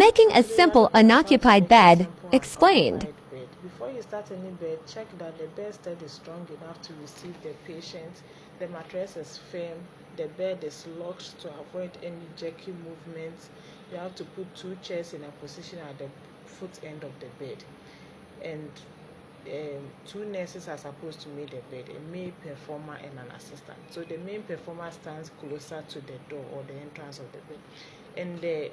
Making a simple unoccupied bed, explained. Bed. Before you start any bed, check that the bed stead is strong enough to receive the patient, the mattress is firm, the bed is locked to avoid any jerky movements. You have to put 2 chairs in a position at the foot end of the bed, and 2 nurses are supposed to make the bed, a main performer and an assistant. So the main performer stands closer to the door or the entrance of the bed, and the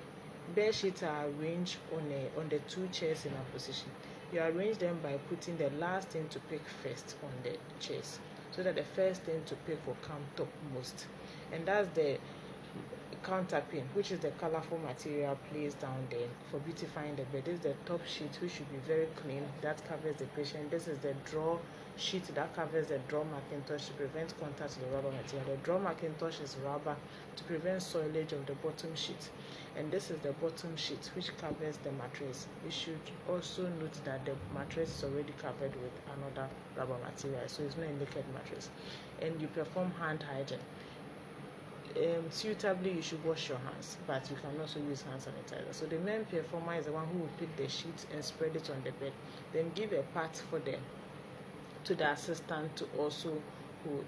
bed sheets are arranged on the 2 chairs in a position. You arrange them by putting the last thing to pick first on the chairs, so that the first thing to pick will come topmost. And that's the counterpane, which is the colorful material placed down there for beautifying the bed. This is the top sheet, which should be very clean, that covers the patient. This is the drawer sheet that covers the drawer Macintosh to prevent contact with the rubber material. The drawer Macintosh is rubber to prevent soilage of the bottom sheet. And this is the bottom sheet, which covers the mattress. You should also note that the mattress is already covered with another rubber material, so it's not a naked mattress. And you perform hand hygiene. Suitably, you should wash your hands, but you can also use hand sanitizer. So the main performer is the one who will pick the sheets and spread it on the bed, then give a part for them to the assistant to also hold.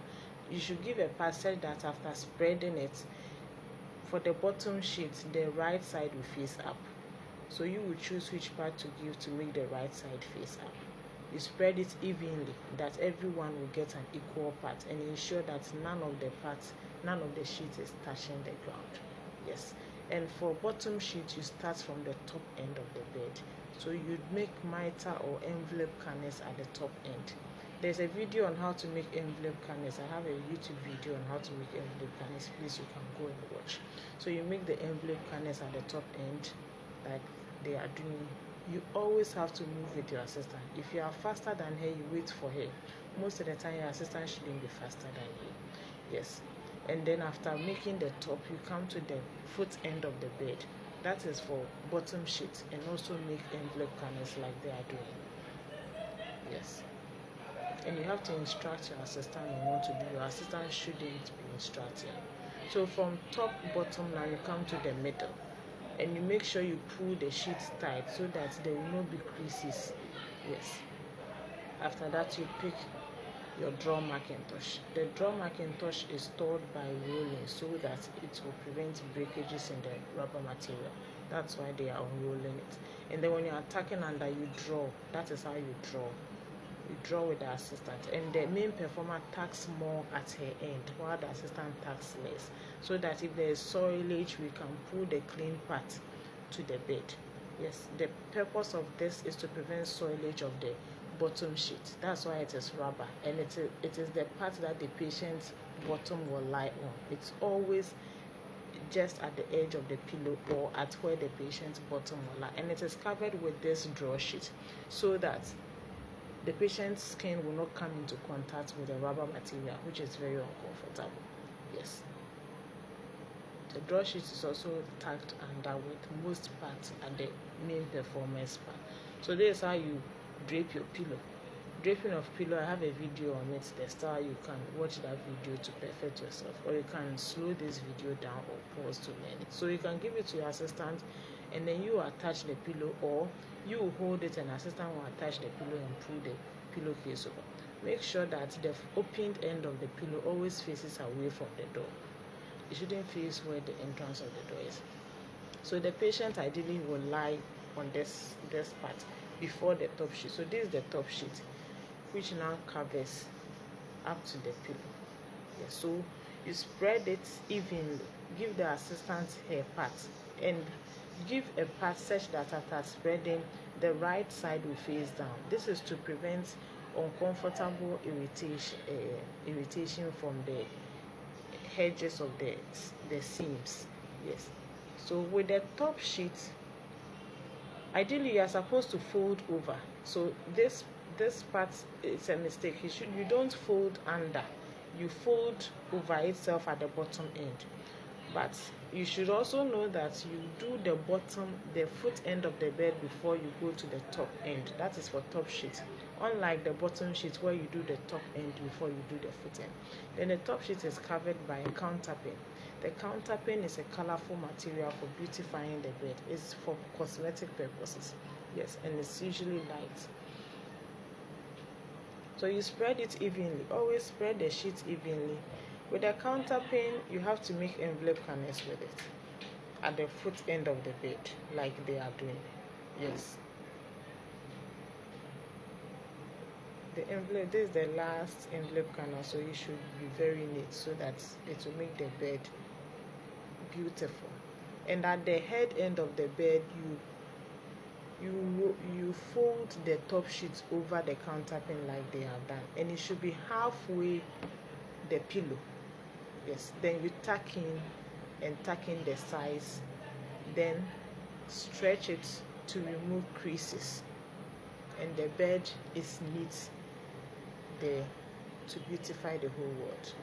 You should give a part such that after spreading it, for the bottom sheet, the right side will face up. So you will choose which part to give to make the right side face up. You spread it evenly, that everyone will get an equal part, and ensure that none of the sheet is touching the ground. Yes. And for bottom sheet, you start from the top end of the bed. So you'd make mitre or envelope corners at the top end. There's a video on how to make envelope corners. I have a YouTube video on how to make envelope corners. Please, you can go and watch. So you make the envelope corners at the top end, like they are doing. You always have to move with your assistant. If you are faster than her, you wait for her. Most of the time, your assistant shouldn't be faster than you. Yes. And then after making the top, you come to the foot end of the bed. That is for bottom sheet, and also make envelope corners like they are doing. Yes. And you have to instruct your assistant on what to do. Your assistant shouldn't be instructing. So from top, bottom, now you come to the middle. And you make sure you pull the sheets tight so that there will not be creases. Yes. After that, you pick your drawer Macintosh. The drawer Macintosh is stored by rolling so that it will prevent breakages in the rubber material. That's why they are unrolling it. And then when you're attacking under, you draw. That is how you draw. You draw with the assistant, and the main performer tacks more at her end while the assistant tacks less, so that if there is soilage, we can pull the clean part to the bed. Yes, the purpose of this is to prevent soilage of the bottom sheet. That's why it is rubber, and it is the part that the patient's bottom will lie on. It's always just at the edge of the pillow or at where the patient's bottom will lie, and it is covered with this drawer sheet so that the patient's skin will not come into contact with the rubber material, which is very uncomfortable. Yes. The drawer sheet is also tacked under with most parts at the main performance part. So this is how you drape your pillow. Draping of pillow, I have a video on it. The style, you can watch that video to perfect yourself, or you can slow this video down or pause to learn it. So you can give it to your assistant, and then you attach the pillow, or you hold it and assistant will attach the pillow and pull the pillowcase over. Make sure that the opened end of the pillow always faces away from the door. It shouldn't face where the entrance of the door is. So the patient ideally will lie on this part before the top sheet. So this is the top sheet, which now covers up to the pillow. Yeah, so you spread it evenly. Give the assistant her part, and give a part such that after spreading, the right side will face down. This is to prevent uncomfortable irritation from the edges of the seams. Yes. So with the top sheet, ideally you are supposed to fold over. So this part is a mistake. You don't fold under. You fold over itself at the bottom end. But you should also know that you do the foot end of the bed before you go to the top end. That is for top sheet. unlike the bottom sheet where you do the top end before you do the foot end. Then the top sheet is covered by a counterpane. The counterpane is a colorful material for beautifying the bed. It's for cosmetic purposes, yes, and it's usually light. So you spread it evenly. Always spread the sheet evenly. With the counterpane, you have to make envelope canals with it at the foot end of the bed, like they are doing. Yes. The envelope, this is the last envelope canal, so you should be very neat so that it will make the bed beautiful. And at the head end of the bed, you fold the top sheet over the counterpane like they have done, and it should be halfway the pillow. Yes, then you tuck in the sides, then stretch it to remove creases, and the bed is neat there to beautify the whole world.